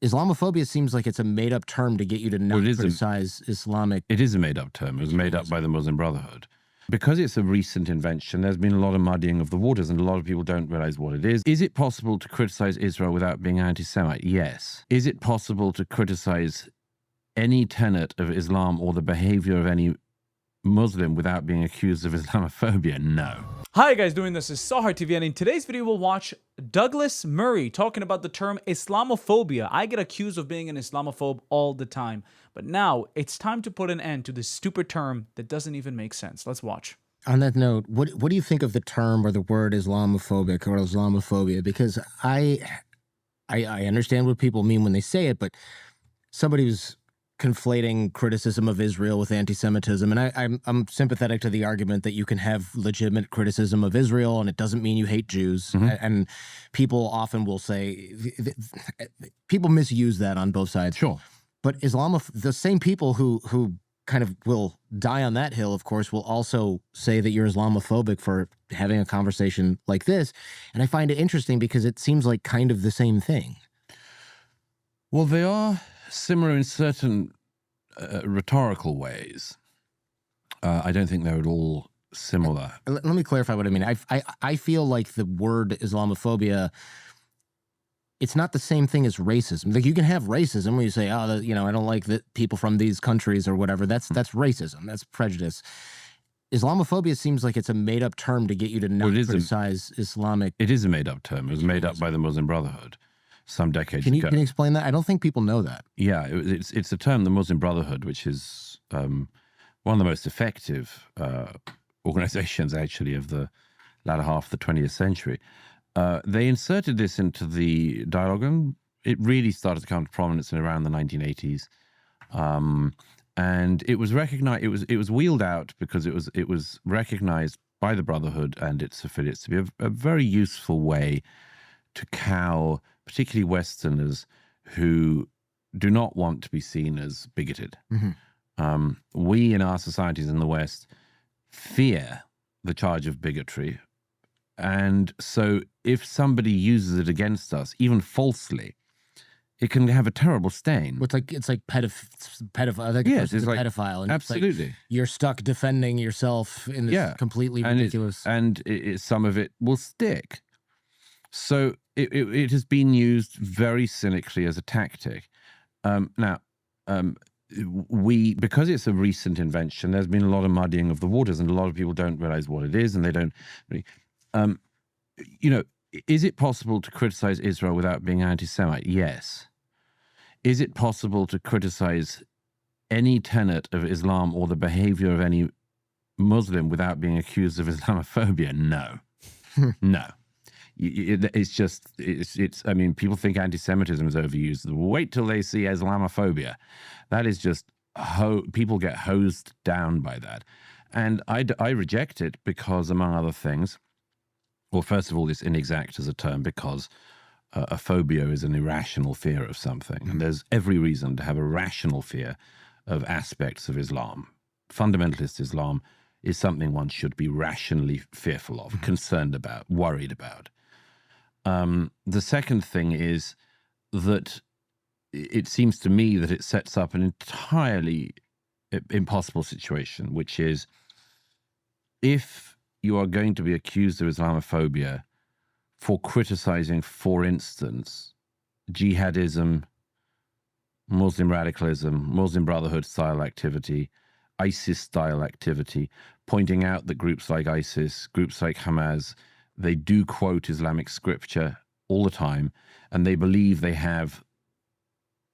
Islamophobia seems like it's a made-up term to get you to not criticize Islamic. It is a made-up term. It was made up by the Muslim Brotherhood. Because it's a recent invention, there's been a lot of muddying of the waters, and a lot of people don't realize what it is. Is it possible to criticize Israel without being anti-Semite? Yes. Is it possible to criticize any tenet of Islam or the behavior of any Muslim without being accused of Islamophobia? No. Hi guys, this is Sahar TV, and in today's video we'll watch Douglas Murray talking about the term Islamophobia. I get accused of being an Islamophobe all the time, but now it's time to put an end to this stupid term that doesn't even make sense. Let's watch. On that note, what do you think of the term or the word Islamophobic or Islamophobia? Because I understand what people mean when they say it, but somebody was conflating criticism of Israel with anti-Semitism, and I'm sympathetic to the argument that you can have legitimate criticism of Israel and it doesn't mean you hate Jews. And people often will say, people misuse that on both sides. Sure. But the same people who kind of will die on that hill, of course, will also say that you're Islamophobic for having a conversation like this. And I find it interesting because it seems like kind of the same thing. Well, they are similar in certain rhetorical ways. I don't think they're at all similar. Let me clarify what I mean. I feel like the word Islamophobia, it's not the same thing as racism. Like, you can have racism where you say, oh, I don't like the people from these countries or whatever. That's racism. That's prejudice. Islamophobia seems like it's a made-up term to get you to not criticize Islamic. It is a made-up term. It was made up by the Muslim Brotherhood some decades ago. Can you explain that? I don't think people know that. Yeah, it's a term, the Muslim Brotherhood, which is one of the most effective organizations, actually, of the latter half of the 20th century. They inserted this into the dialogue, and it really started to come to prominence in around the 1980s. And it was recognized. It was wheeled out because it was recognized by the Brotherhood and its affiliates to be a very useful way to cow particularly Westerners who do not want to be seen as bigoted. We in our societies in the West fear the charge of bigotry. And so if somebody uses it against us, even falsely, it can have a terrible stain. It's like pedophile. Yes, it's like pedophile. And absolutely. Like you're stuck defending yourself in this completely ridiculous. And some of it will stick. So it has been used very cynically as a tactic. Now, because it's a recent invention, there's been a lot of muddying of the waters, and a lot of people don't realize what it is, and they don't really. Is it possible to criticize Israel without being anti-Semite? Yes. Is it possible to criticize any tenet of Islam or the behavior of any Muslim without being accused of Islamophobia? No. No. I mean, people think anti-Semitism is overused. Wait till they see Islamophobia. That is just, people get hosed down by that. And I reject it because, among other things, well, first of all, it's inexact as a term because a phobia is an irrational fear of something. And there's every reason to have a rational fear of aspects of Islam. Fundamentalist Islam is something one should be rationally fearful of, concerned about, worried about. The second thing is that it seems to me that it sets up an entirely impossible situation, which is if you are going to be accused of Islamophobia for criticizing, for instance, jihadism, Muslim radicalism, Muslim Brotherhood style activity, ISIS style activity, pointing out that groups like ISIS, groups like Hamas, they do quote Islamic scripture all the time, and they believe they have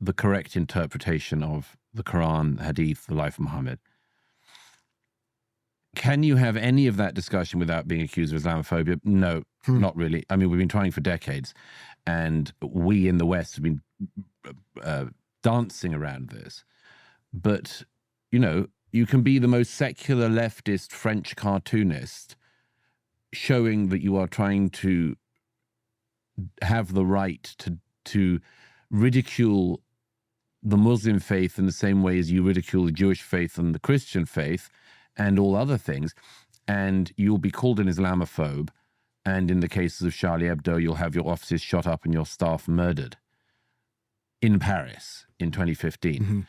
the correct interpretation of the Quran, Hadith, the life of Muhammad. Can you have any of that discussion without being accused of Islamophobia? No, not really. I mean, we've been trying for decades, and we in the West have been dancing around this. But, you can be the most secular leftist French cartoonist showing that you are trying to have the right to ridicule the Muslim faith in the same way as you ridicule the Jewish faith and the Christian faith and all other things, and you'll be called an Islamophobe, and in the cases of Charlie Hebdo, you'll have your offices shot up and your staff murdered. in Paris in 2015.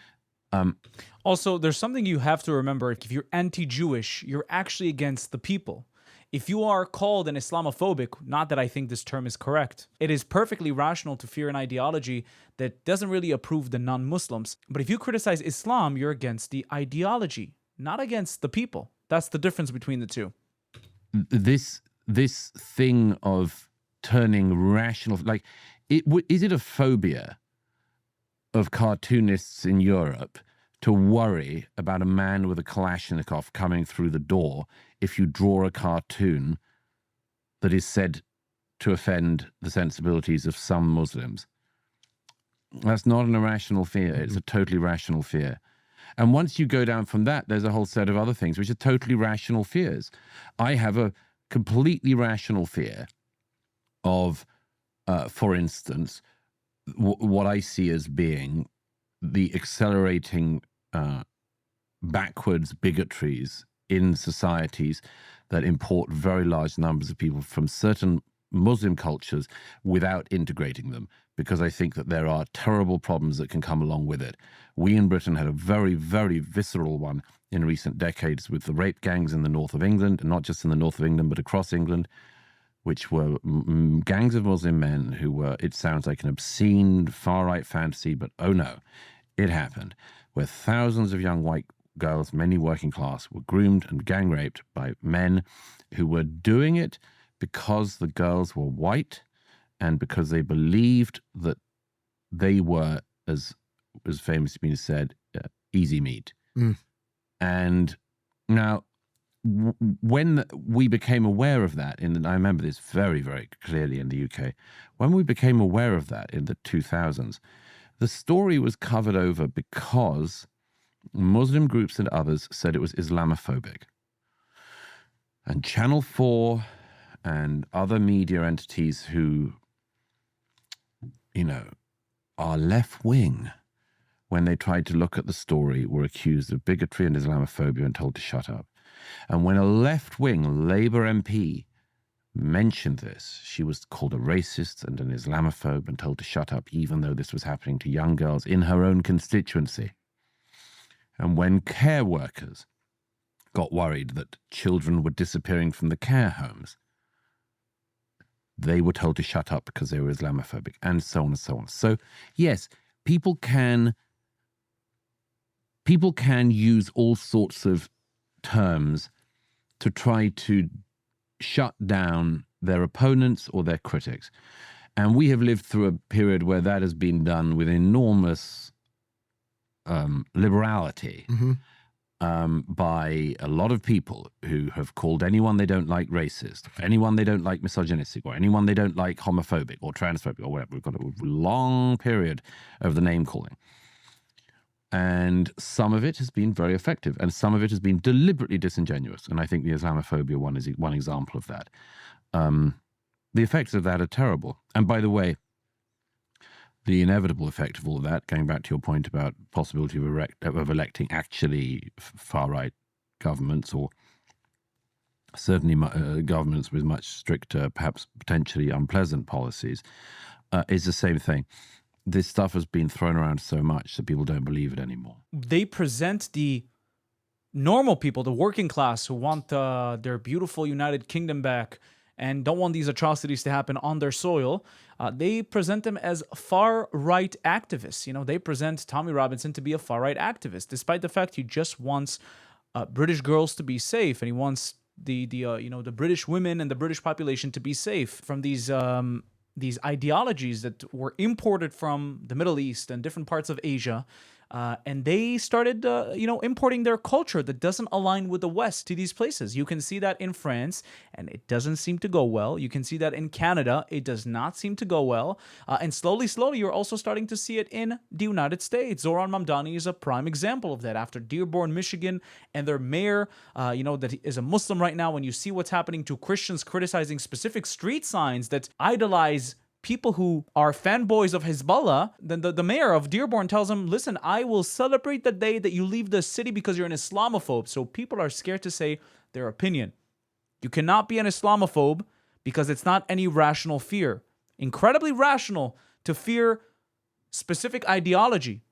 Also, there's something you have to remember. If you're anti-Jewish, you're actually against the people. If you are called an Islamophobic, not that I think this term is correct, it is perfectly rational to fear an ideology that doesn't really approve the non-Muslims. But if you criticize Islam, you're against the ideology, not against the people. That's the difference between the two. This thing of turning rational, like, is it a phobia of cartoonists in Europe to worry about a man with a Kalashnikov coming through the door if you draw a cartoon that is said to offend the sensibilities of some Muslims? That's not an irrational fear. It's a totally rational fear. And once you go down from that, there's a whole set of other things which are totally rational fears. I have a completely rational fear of, for instance, what I see as being the accelerating backwards bigotries in societies that import very large numbers of people from certain Muslim cultures without integrating them, because I think that there are terrible problems that can come along with it. We in Britain had a very, very visceral one in recent decades with the rape gangs in the north of England, and not just in the north of England, but across England, which were gangs of Muslim men who were, it sounds like an obscene far-right fantasy, but oh no, it happened, where thousands of young white girls, many working class, were groomed and gang raped by men who were doing it because the girls were white and because they believed that they were, as famously been said, easy meat. And now, when we became aware of that, I remember this very, very clearly in the UK, when we became aware of that in the 2000s, the story was covered over because Muslim groups and others said it was Islamophobic. And Channel 4 and other media entities who, are left-wing, when they tried to look at the story, were accused of bigotry and Islamophobia and told to shut up. And when a left-wing Labour MP mentioned this, she was called a racist and an Islamophobe and told to shut up, even though this was happening to young girls in her own constituency. And when care workers got worried that children were disappearing from the care homes, they were told to shut up because they were Islamophobic, and so on and so on. So, yes, people can use all sorts of terms to try to shut down their opponents or their critics. And we have lived through a period where that has been done with enormous liberality by a lot of people who have called anyone they don't like racist, anyone they don't like misogynistic, or anyone they don't like homophobic or transphobic or whatever. We've got a long period of the name calling. And some of it has been very effective, and some of it has been deliberately disingenuous. And I think the Islamophobia one is one example of that. The effects of that are terrible. And by the way, the inevitable effect of all of that, going back to your point about possibility of electing actually far-right governments, or certainly governments with much stricter, perhaps potentially unpleasant policies, is the same thing. This stuff has been thrown around so much that people don't believe it anymore. They present the normal people, the working class, who want their beautiful United Kingdom back and don't want these atrocities to happen on their soil. They present them as far-right activists. They present Tommy Robinson to be a far-right activist, despite the fact he just wants British girls to be safe, and he wants the British women and the British population to be safe from these ideologies that were imported from the Middle East and different parts of Asia. And they started, importing their culture that doesn't align with the West to these places. You can see that in France, and it doesn't seem to go well. You can see that in Canada. It does not seem to go well. And slowly, you're also starting to see it in the United States. Zoran Mamdani is a prime example of that. After Dearborn, Michigan, and their mayor, that is a Muslim right now, when you see what's happening to Christians criticizing specific street signs that idolize people who are fanboys of Hezbollah, then the mayor of Dearborn tells them, listen, I will celebrate the day that you leave the city because you're an Islamophobe. So people are scared to say their opinion. You cannot be an Islamophobe because it's not any rational fear. Incredibly rational to fear specific ideology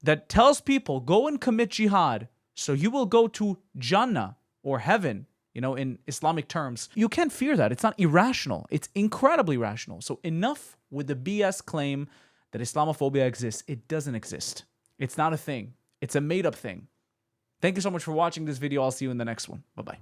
that tells people go and commit jihad so you will go to Jannah or heaven, in Islamic terms, you can't fear that. It's not irrational. It's incredibly rational. So enough with the BS claim that Islamophobia exists. It doesn't exist. It's not a thing. It's a made-up thing. Thank you so much for watching this video. I'll see you in the next one. Bye-bye.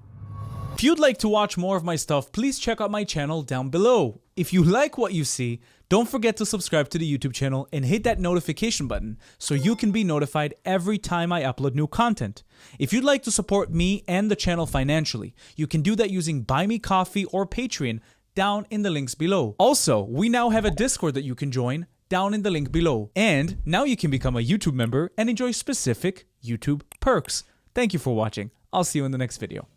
If you'd like to watch more of my stuff, please check out my channel down below. If you like what you see, don't forget to subscribe to the YouTube channel and hit that notification button so you can be notified every time I upload new content. If you'd like to support me and the channel financially, you can do that using Buy Me Coffee or Patreon down in the links below. Also, we now have a Discord that you can join down in the link below. And now you can become a YouTube member and enjoy specific YouTube perks. Thank you for watching. I'll see you in the next video.